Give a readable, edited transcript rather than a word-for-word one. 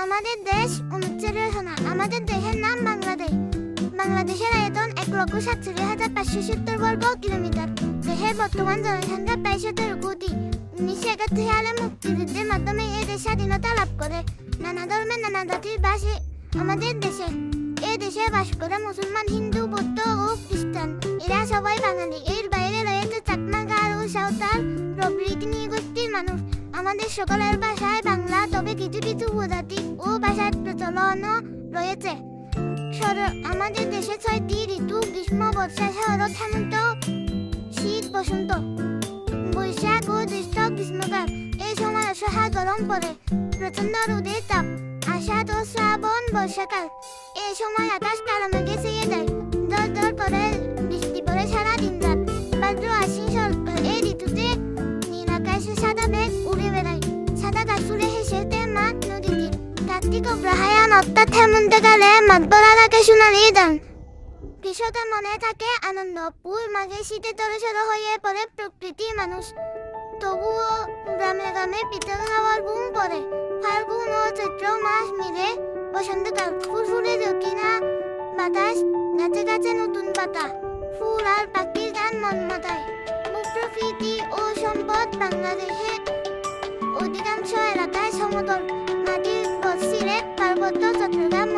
আমাদের দেশ অনুচ্ছেদের সোনা। আমাদের দেশের নাম বাংলাদেশ। বাংলাদেশের আয়তন 1,47,570 বর্গ কিলোমিটার। দেশের বর্তমান জনসংখ্যা প্রায় 17 কোটি। 1971 সালে মুক্তিযুদ্ধের মাধ্যমে এই দেশ স্বাধীনতা লাভ করে। নানা ধর্মের নানা জাতির বাস আমাদের দেশে। এই দেশে বাস করে মুসলমান, হিন্দু, বৌদ্ধ ও খ্রিস্টান। এরা সবাই বাঙালি। এর বাইরে রয়েছে চাকমা, গারো, সাঁওতাল প্রভৃতি নৃগোষ্ঠীর মানুষ। আমাদের সকলের ভাষায় বাংলা, তবে কিছু কিছু উপজাতি ও ভাষার প্রচলনও রয়েছে। আমাদের দেশে 6টি ঋতু: গ্রীষ্ম, বর্ষা, শরৎ, হেমন্ত, শীত, বসন্ত। বৈশাখ ও জ্যৈষ্ঠ গ্রীষ্মকাল। এই সময় অসহ্য গরম পড়ে, প্রচন্ড রোদের তাপ। আষাঢ় ও শ্রাবণ বর্ষাকাল। এই সময় আকাশ কালো মেঘে ছেয়ে যায়, দর দর করে বৃষ্টি পড়ে সারা দিন রাত। ভাদ্র, আশ্বিন, শরৎ এই ঋতুতে নীল আকাশে সাদা মেঘ উড়ে বেড়ায়, সাদা গাছুড়ে হেসেতে মাঠ নদী তীর। কার্তিক অগ্রহায়ণ অর্থাৎ হেমন্তকালে মাঠ ভরা থাকে সোনালি ধান। কৃষকের মনে থাকে আনন্দ। পুষ মাঘে শীতে তরসর হয়ে পড়ে প্রকৃতি মানুষ। তবুও গ্রামে গ্রামে পিতল হাওয়ার বুম পড়ে। ফাল্গুন ও চৈত্র মাস মিলে বসন্তকাল। ফুরফুরে দক্ষিণা বাতাস, গাছে গাছে নতুন পাতা, ফুল আর পাখির গান মন মাতায়। প্রকৃতি ও সম্পদ। বাংলাদেশের অধিকাংশ এলাকায় সমতল মাটির পথ, সিলেট, পার্বত্য, চট্টগ্রাম,